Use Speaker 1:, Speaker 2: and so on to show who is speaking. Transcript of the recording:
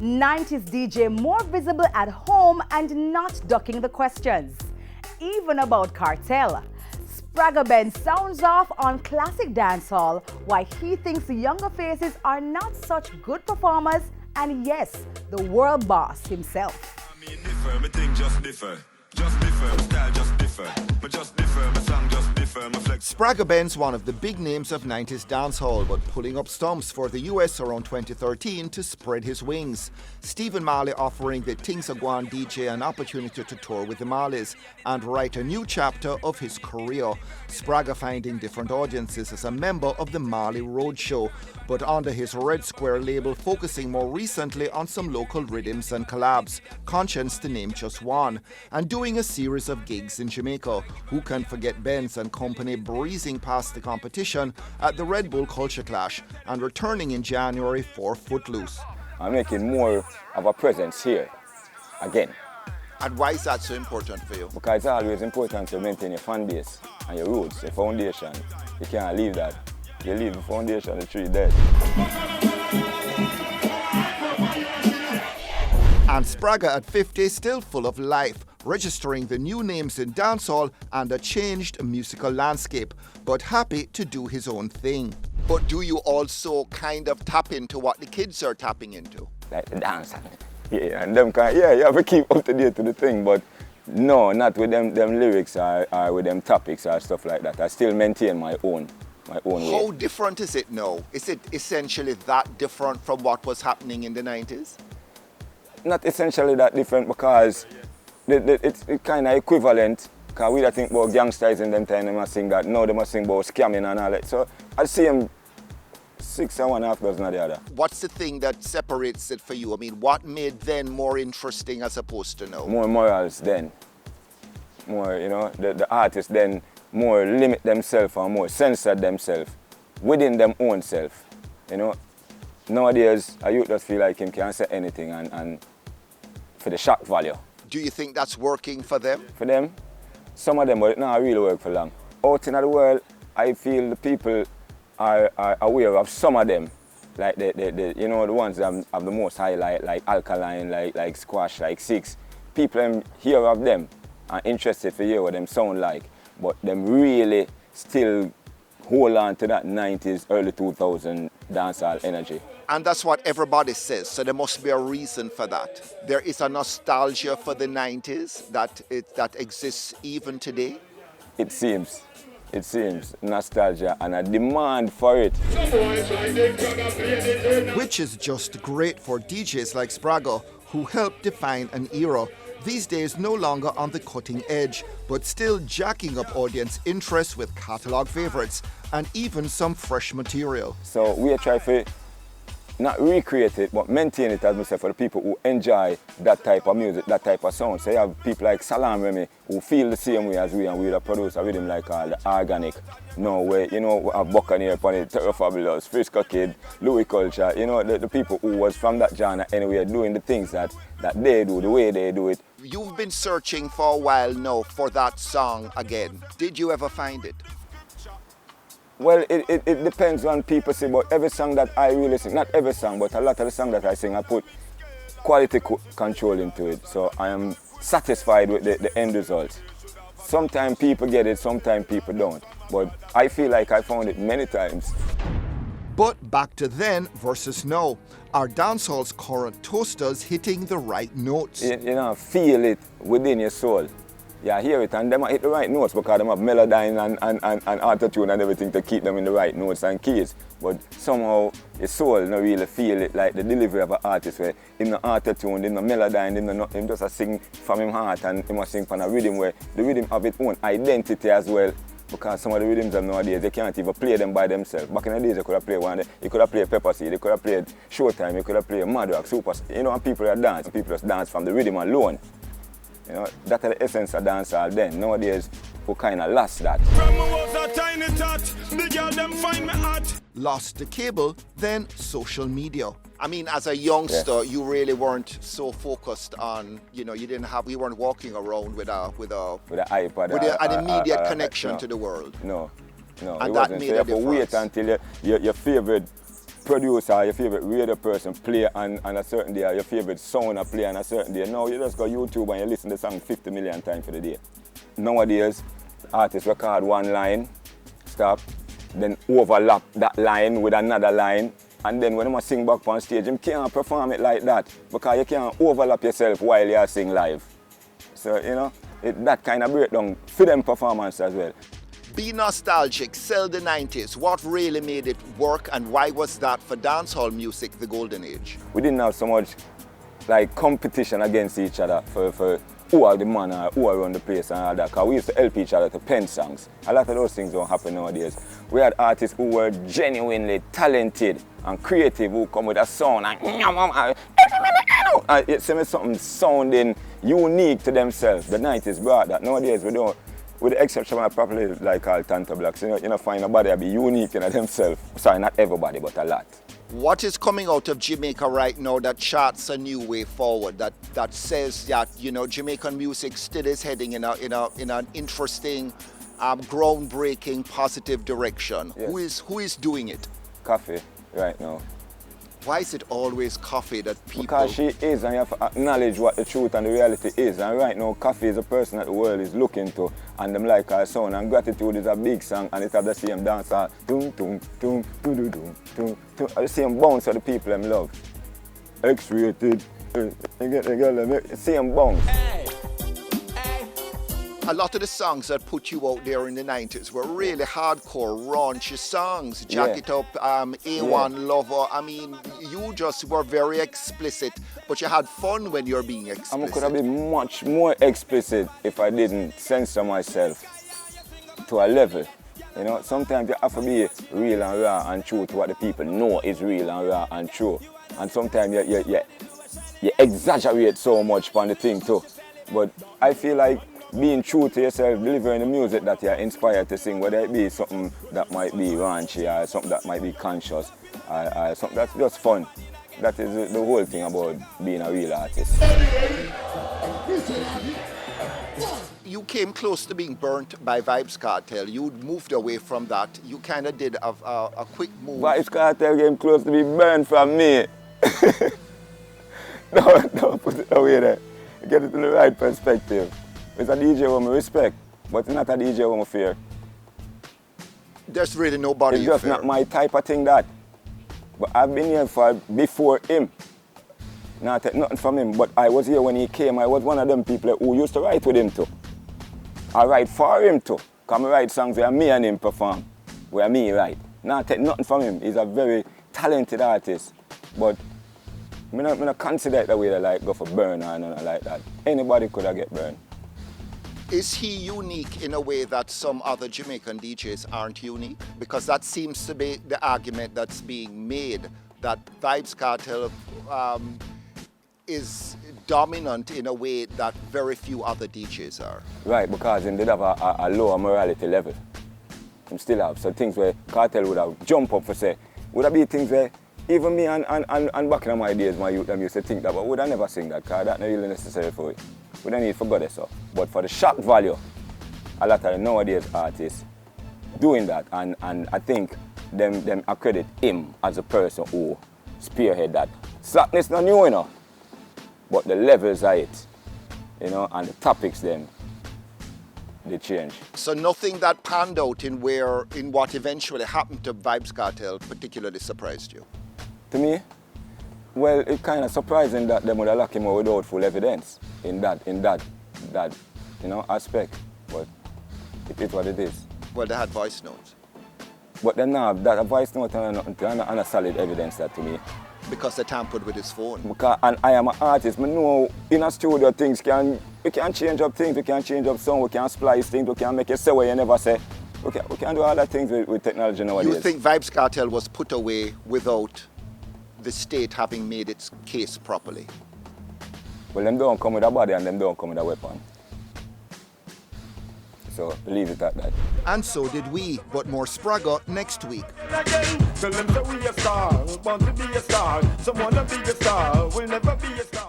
Speaker 1: 90s DJ more visible at home and not ducking the questions. Even about Kartel. Spragga Benz sounds off on classic dancehall, why he thinks the younger faces are not such good performers, and yes, the world boss himself.
Speaker 2: I mean, differ, my thing just differ. Just differ, my style just differ. But just differ, my song just differ, my flex.
Speaker 3: Spragga Benz, one of the big names of 90s dancehall, but pulling up stumps for the US around 2013 to spread his wings. Stephen Marley offering the Things Are Gone DJ an opportunity to tour with the Marleys and write a new chapter of his career. Spragga finding different audiences as a member of the Marley Roadshow, but under his Red Square label focusing more recently on some local rhythms and collabs, Conscience to name just one, and doing a series of gigs in Jamaica. Who can forget Benz and company breezing past the competition at the Red Bull Culture Clash and returning in January for Footloose.
Speaker 4: I'm making more of a presence here again.
Speaker 3: And why is that so important for you?
Speaker 4: Because it's always important to maintain your fan base and your roots, your foundation. You can't leave that. You leave the foundation, the tree dead.
Speaker 3: And Spragga at 50 still full of life, registering the new names in dancehall and a changed musical landscape, but happy to do his own thing. But do you also kind of tap into what the kids are tapping into?
Speaker 4: Like the dance. Yeah, and them kind, yeah, you have to keep up to date to the thing, but no, not with them lyrics or with them topics or stuff like that. I still maintain my own way.
Speaker 3: How different is it now? Is it essentially that different from what was happening in the 90s?
Speaker 4: Not essentially that different because it's kind of equivalent. Because we don't think about gangsters in them time, they must sing that. No, they must sing about scamming and all that. So I'd say 6 and 1/2 dozen of the other.
Speaker 3: What's the thing that separates it for you? I mean, what made then more interesting as opposed to now?
Speaker 4: More morals then. More, you know, the artists then more limit themselves or more censor themselves within them own self. You know, nowadays a youth just feel like him can't say anything and for the shock value.
Speaker 3: Do you think that's working for them?
Speaker 4: For them, some of them, but it not really work for long. Out in the world, I feel the people are aware of some of them, like the you know, the ones that have the most highlight, like Alkaline, like Squash, like Six. People hear of them are interested to hear what them sound like, but them really still hold on to that 90s, early 2000 dancehall energy.
Speaker 3: And that's what everybody says, so there must be a reason for that. There is a nostalgia for the 90s that exists even today?
Speaker 4: It seems, nostalgia and a demand for it.
Speaker 3: Which is just great for DJs like Spragga, who helped define an era. These days no longer on the cutting edge, but still jacking up audience interest with catalogue favourites and even some fresh material.
Speaker 4: So we try to not recreate it, but maintain it as myself for the people who enjoy that type of music, that type of sound. So you have people like Salam Remy who feel the same way as we, and we produce a rhythm like the Organic. No way, you know, we have Buccaneer upon it, Terror Fabulous, Frisco Kid, Louis Culture, you know, the people who was from that genre anyway, doing the things that they do, the way they do it.
Speaker 3: You've been searching for a while now for that song again. Did you ever find it?
Speaker 4: Well, it depends on people say, but every song that I really sing, not every song, but a lot of the songs that I sing, I put quality control into it. So I am satisfied with the end result. Sometimes people get it, sometimes people don't. But I feel like I found it many times.
Speaker 3: But back to then versus now. Are dancehall's current toasters hitting the right notes?
Speaker 4: You know, feel it within your soul. Yeah, hear it, and them hit the right notes because them have melodyne and auto-tune and everything to keep them in the right notes and keys. But somehow your soul don't really feel it like the delivery of an artist where him no auto-tune, him no melodyne, him just a sing from him heart and him a sing from a rhythm where the rhythm have its own identity as well. Because some of the rhythms of nowadays, they can't even play them by themselves. Back in the days, you could have played one, you could have played Pepper Seed, you could have played Showtime, you could have played Mad Rock, Super, you know, and people that dance, people just dance from the rhythm alone. You know, that's the essence of dancehall then. Nowadays, we kind of lost that.
Speaker 3: Lost the cable, then social media. I mean, as a youngster, you really weren't so focused on, you know, you weren't walking around with an iPod, with an immediate connection to the world.
Speaker 4: No,
Speaker 3: and
Speaker 4: it
Speaker 3: that
Speaker 4: wasn't.
Speaker 3: made
Speaker 4: So you have to wait until your favorite producer, your favorite radio person play on a certain day, or your favorite sound play on a certain day. No, you just go YouTube and you listen to the song 50 million times for the day. Nowadays, artists record one line, stop, then overlap that line with another line, and then when they sing back on stage, you can't perform it like that because you can't overlap yourself while you sing live. So, you know, that kind of breakdown for them performance as well.
Speaker 3: Be nostalgic, sell the 90s. What really made it work, and why was that for dancehall music the golden age?
Speaker 4: We didn't have so much like competition against each other for who are the man or who are around the place and all that, because we used to help each other to pen songs. A lot of those things don't happen nowadays. We had artists who were genuinely talented and creative who come with a sound and it's something sounding unique to themselves. The 90s brought that. Nowadays we don't, with the exception of probably like all Tanta Blacks, you know, find nobody be unique in themselves. Sorry, not everybody, but a lot.
Speaker 3: What is coming out of Jamaica right now that charts a new way forward, that says that, you know, Jamaican music still is heading in an interesting, groundbreaking, positive direction?
Speaker 4: Yes.
Speaker 3: Who is doing it?
Speaker 4: Coffee right now.
Speaker 3: Why is it always Coffee that people...
Speaker 4: Because she is, and you have to acknowledge what the truth and the reality is. And right now, Coffee is a person that the world is looking to, and them like her sound. And Gratitude is a big song, and it has the same dance, doom, doom, doom, doom, doom, doom, doom, doom, the same bounce of the people them love. X-rated, same bounce.
Speaker 3: A lot of the songs that put you out there in the 90s were really hardcore, raunchy songs. Jack It Up, A1 Lover. I mean, you just were very explicit, but you had fun when you're being explicit.
Speaker 4: I could have been much more explicit if I didn't censor myself to a level. You know, sometimes you have to be real and raw and true to what the people know is real and raw and true. And sometimes you exaggerate so much on the thing too. But I feel like being true to yourself, delivering the music that you're inspired to sing, whether it be something that might be raunchy or something that might be conscious or something that's just fun. That is the whole thing about being a real artist.
Speaker 3: You came close to being burnt by Vybz Kartel. You moved away from that. You kind of did a quick move.
Speaker 4: Vybz Kartel came close to being burned from me. Don't put it away there. Get it in the right perspective. It's a DJ who I respect, but it's not a DJ who I fear.
Speaker 3: There's really nobody
Speaker 4: it's
Speaker 3: you
Speaker 4: just
Speaker 3: fear.
Speaker 4: Not my type of thing that. But I've been here for before him. Not take nothing from him, but I was here when he came. I was one of them people who used to write with him too. I write for him too. Come write songs where me and him perform, where me write. Not take nothing from him. He's a very talented artist, but I don't consider it the way they like go for burn or nothing like that. Anybody could have get burned.
Speaker 3: Is he unique in a way that some other Jamaican DJs aren't unique? Because that seems to be the argument that's being made, that Vybz Kartel is dominant in a way that very few other DJs are.
Speaker 4: Right, because he did have a lower morality level. He still have. So things where Kartel would have jumped up for say, would have be things where even me and back in my days, my youth, them used to think that, but would I never sing that, because that's not really necessary for it. We don't need for God so. But for the shock value, a lot of the nowadays artists doing that, and I think them accredit him as a person who spearhead that. Slackness not new, you know, but the levels of it, you know, and the topics them, they change.
Speaker 3: So nothing that panned out in what eventually happened to Vybz Kartel particularly surprised you?
Speaker 4: To me, well, it's kind of surprising that they would have locked him out without full evidence in that you know, aspect. But it is what it is.
Speaker 3: Well, they had voice notes.
Speaker 4: But then now, that a voice note and a solid evidence that to me.
Speaker 3: Because they tampered with his phone.
Speaker 4: Because, and I am an artist, I know in a studio things we can change up things, we can change up sound, we can splice things, we can make you say what you never say. We can do all that things with technology nowadays.
Speaker 3: You think Vybz Kartel was put away without the state having made its case properly?
Speaker 4: Well, them don't come with a body and them don't come with a weapon. So leave it at that.
Speaker 3: And so did we, but more Spragga next week.
Speaker 5: Tell them that we a star, want to be a star, someone to be a star, will never be a star.